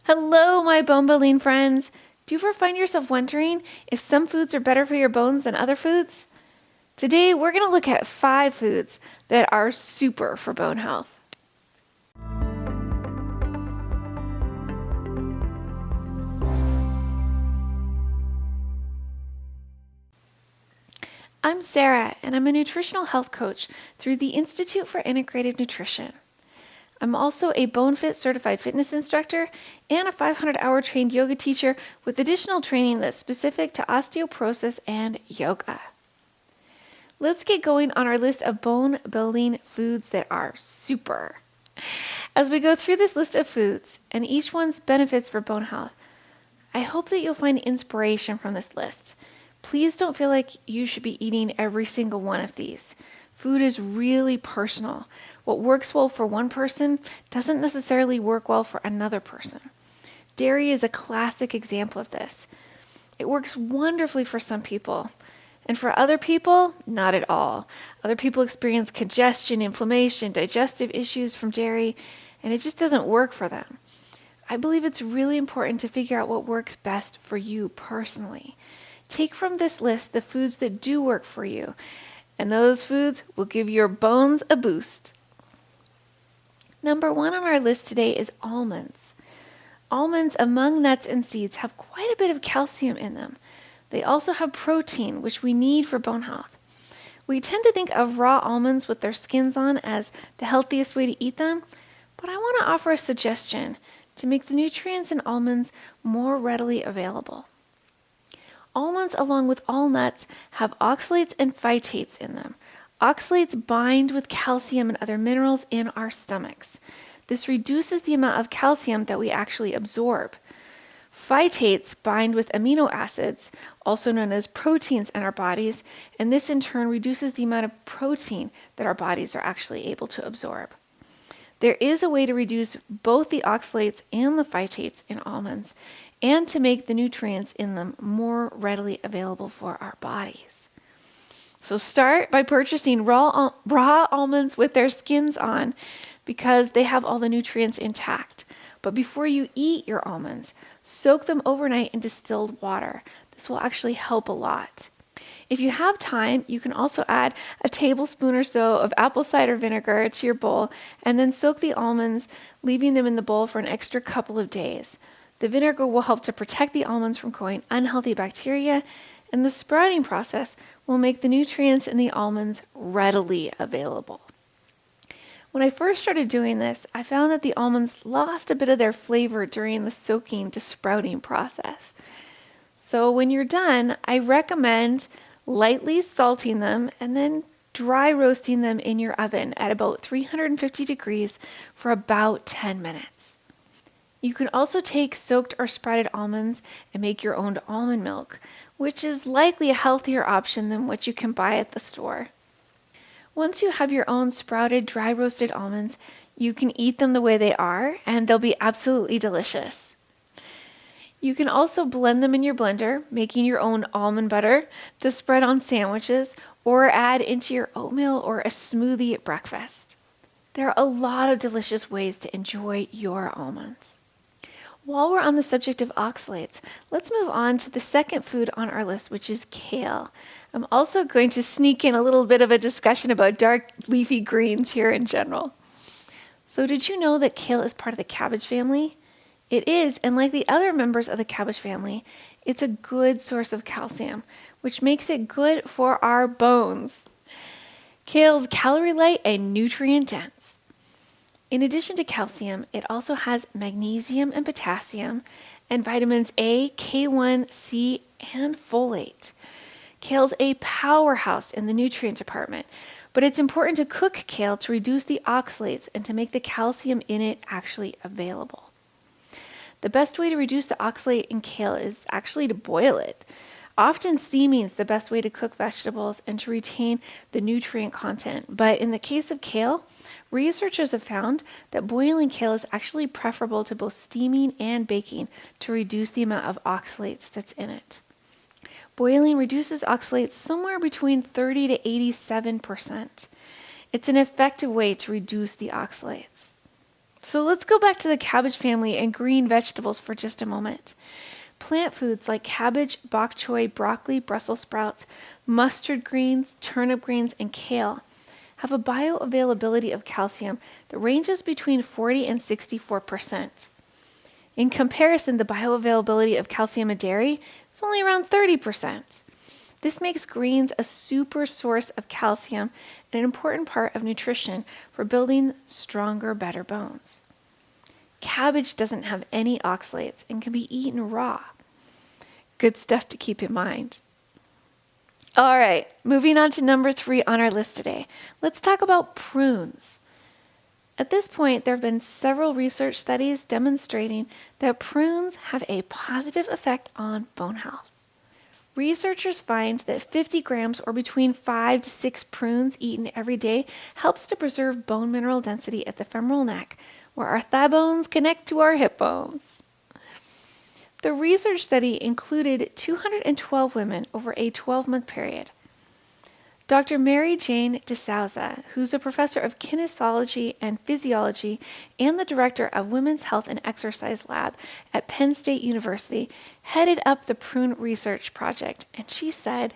Hello, my bone building friends. Do you ever find yourself wondering if some foods are better for your bones than other foods? Today, we're going to look at 5 foods that are super for bone health. I'm Sarah, and I'm a nutritional health coach through the Institute for Integrative Nutrition. I'm also a BoneFit certified fitness instructor and a 500-hour trained yoga teacher with additional training that's specific to osteoporosis and yoga. Let's get going on our list of bone building foods that are super. As we go through this list of foods and each one's benefits for bone health, I hope that you'll find inspiration from this list. Please don't feel like you should be eating every single one of these. Food is really personal. What works well for one person doesn't necessarily work well for another person. Dairy is a classic example of this. It works wonderfully for some people, and for other people, not at all. Other people experience congestion, inflammation, digestive issues from dairy, and it just doesn't work for them. I believe it's really important to figure out what works best for you personally. Take from this list the foods that do work for you, and those foods will give your bones a boost. Number 1 on our list today is almonds. Almonds, among nuts and seeds, have quite a bit of calcium in them. They also have protein, which we need for bone health. We tend to think of raw almonds with their skins on as the healthiest way to eat them, but I want to offer a suggestion to make the nutrients in almonds more readily available. Almonds, along with all nuts, have oxalates and phytates in them. Oxalates bind with calcium and other minerals in our stomachs. This reduces the amount of calcium that we actually absorb. Phytates bind with amino acids, also known as proteins in our bodies, and this in turn reduces the amount of protein that our bodies are actually able to absorb. There is a way to reduce both the oxalates and the phytates in almonds, and to make the nutrients in them more readily available for our bodies. So start by purchasing raw almonds with their skins on because they have all the nutrients intact. But before you eat your almonds, soak them overnight in distilled water. This will actually help a lot. If you have time, you can also add a tablespoon or so of apple cider vinegar to your bowl and then soak the almonds, leaving them in the bowl for an extra couple of days. The vinegar will help to protect the almonds from growing unhealthy bacteria, and the sprouting process will make the nutrients in the almonds readily available. When I first started doing this, I found that the almonds lost a bit of their flavor during the soaking to sprouting process. So when you're done, I recommend lightly salting them and then dry roasting them in your oven at about 350 degrees for about 10 minutes. You can also take soaked or sprouted almonds and make your own almond milk, which is likely a healthier option than what you can buy at the store. Once you have your own sprouted, dry roasted almonds, you can eat them the way they are, and they'll be absolutely delicious. You can also blend them in your blender, making your own almond butter to spread on sandwiches or add into your oatmeal or a smoothie at breakfast. There are a lot of delicious ways to enjoy your almonds. While we're on the subject of oxalates, let's move on to the second food on our list, which is kale. I'm also going to sneak in a little bit of a discussion about dark leafy greens here in general. So did you know that kale is part of the cabbage family? It is, and like the other members of the cabbage family, it's a good source of calcium, which makes it good for our bones. Kale's calorie light and nutrient dense. In addition to calcium, it also has magnesium and potassium and vitamins A, K1, C, and folate. Kale's a powerhouse in the nutrient department, but it's important to cook kale to reduce the oxalates and to make the calcium in it actually available. The best way to reduce the oxalate in kale is actually to boil it. Often steaming is the best way to cook vegetables and to retain the nutrient content, but in the case of kale, researchers have found that boiling kale is actually preferable to both steaming and baking to reduce the amount of oxalates that's in it. Boiling reduces oxalates somewhere between 30 to 87%. It's an effective way to reduce the oxalates. So let's go back to the cabbage family and green vegetables for just a moment. Plant foods like cabbage, bok choy, broccoli, Brussels sprouts, mustard greens, turnip greens, and kale have a bioavailability of calcium that ranges between 40 and 64%. In comparison, the bioavailability of calcium in dairy is only around 30%. This makes greens a super source of calcium and an important part of nutrition for building stronger, better bones. Cabbage doesn't have any oxalates and can be eaten raw. Good stuff to keep in mind. All right, moving on to number 3 on our list today. Let's talk about prunes. At this point, there have been several research studies demonstrating that prunes have a positive effect on bone health. Researchers find that 50 grams or between 5 to 6 prunes eaten every day helps to preserve bone mineral density at the femoral neck, where our thigh bones connect to our hip bones. The research study included 212 women over a 12-month period. Dr. Mary Jane DeSouza, who's a professor of kinesiology and physiology and the director of Women's Health and Exercise Lab at Penn State University, headed up the prune research project, and she said,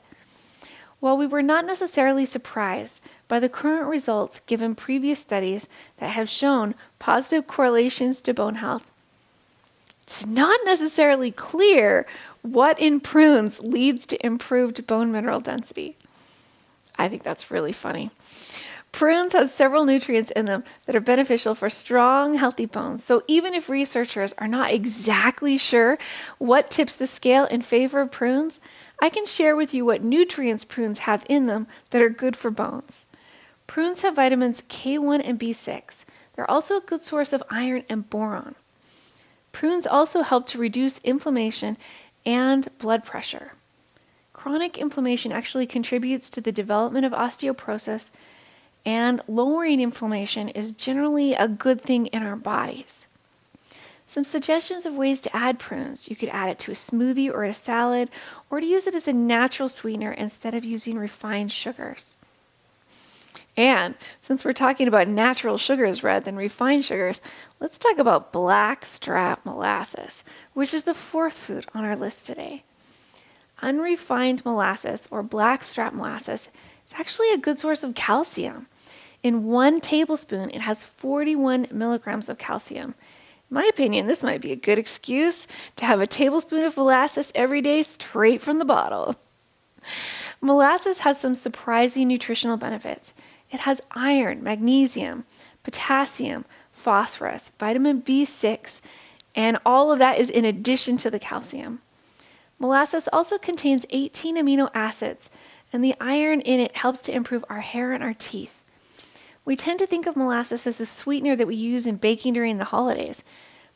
"While we were not necessarily surprised by the current results given previous studies that have shown positive correlations to bone health, it's not necessarily clear what in prunes leads to improved bone mineral density." I think that's really funny. Prunes have several nutrients in them that are beneficial for strong, healthy bones. So even if researchers are not exactly sure what tips the scale in favor of prunes, I can share with you what nutrients prunes have in them that are good for bones. Prunes have vitamins K1 and B6. They're also a good source of iron and boron. Prunes also help to reduce inflammation and blood pressure. Chronic inflammation actually contributes to the development of osteoporosis, and lowering inflammation is generally a good thing in our bodies. Some suggestions of ways to add prunes: you could add it to a smoothie or a salad, or to use it as a natural sweetener instead of using refined sugars. And since we're talking about natural sugars rather than refined sugars, let's talk about blackstrap molasses, which is the 4th food on our list today. Unrefined molasses, or blackstrap molasses, is actually a good source of calcium. In 1 tablespoon, it has 41 milligrams of calcium. In my opinion, this might be a good excuse to have a tablespoon of molasses every day straight from the bottle. Molasses has some surprising nutritional benefits. It has iron, magnesium, potassium, phosphorus, vitamin B6, and all of that is in addition to the calcium. Molasses also contains 18 amino acids, and the iron in it helps to improve our hair and our teeth. We tend to think of molasses as a sweetener that we use in baking during the holidays,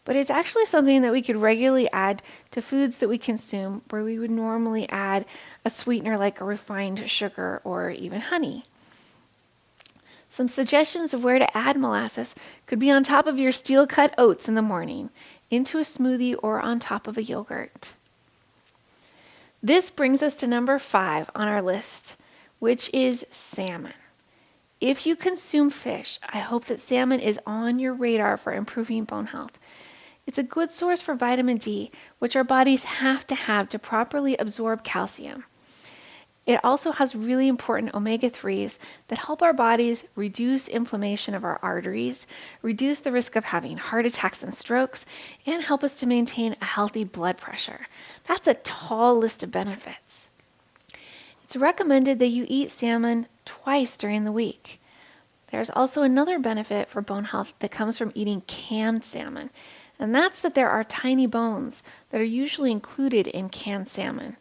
but it's actually something that we could regularly add to foods that we consume where we would normally add a sweetener like a refined sugar or even honey. Some suggestions of where to add molasses could be on top of your steel-cut oats in the morning, into a smoothie, or on top of a yogurt. This brings us to number 5 on our list, which is salmon. If you consume fish, I hope that salmon is on your radar for improving bone health. It's a good source for vitamin D, which our bodies have to properly absorb calcium. It also has really important omega-3s that help our bodies reduce inflammation of our arteries, reduce the risk of having heart attacks and strokes, and help us to maintain a healthy blood pressure. That's a tall list of benefits. It's recommended that you eat salmon twice during the week. There's also another benefit for bone health that comes from eating canned salmon, and that's that there are tiny bones that are usually included in canned salmon.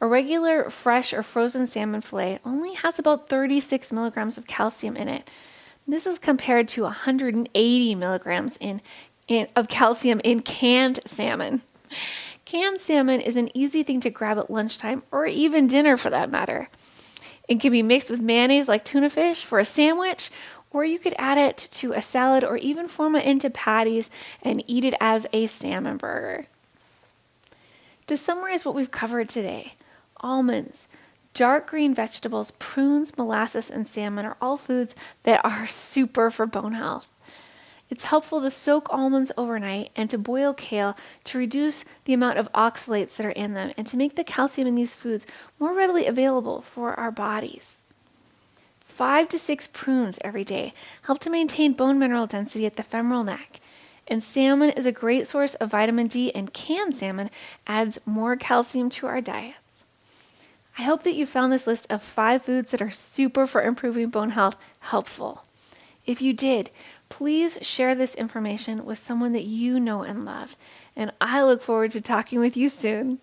A regular fresh or frozen salmon fillet only has about 36 milligrams of calcium in it. This is compared to 180 milligrams of calcium in canned salmon. Canned salmon is an easy thing to grab at lunchtime or even dinner for that matter. It can be mixed with mayonnaise like tuna fish for a sandwich, or you could add it to a salad or even form it into patties and eat it as a salmon burger. To summarize what we've covered today, almonds, dark green vegetables, prunes, molasses, and salmon are all foods that are super for bone health. It's helpful to soak almonds overnight and to boil kale to reduce the amount of oxalates that are in them and to make the calcium in these foods more readily available for our bodies. 5 to 6 prunes every day help to maintain bone mineral density at the femoral neck. And salmon is a great source of vitamin D, and canned salmon adds more calcium to our diets. I hope that you found this list of 5 foods that are super for improving bone health helpful. If you did, please share this information with someone that you know and love. And I look forward to talking with you soon.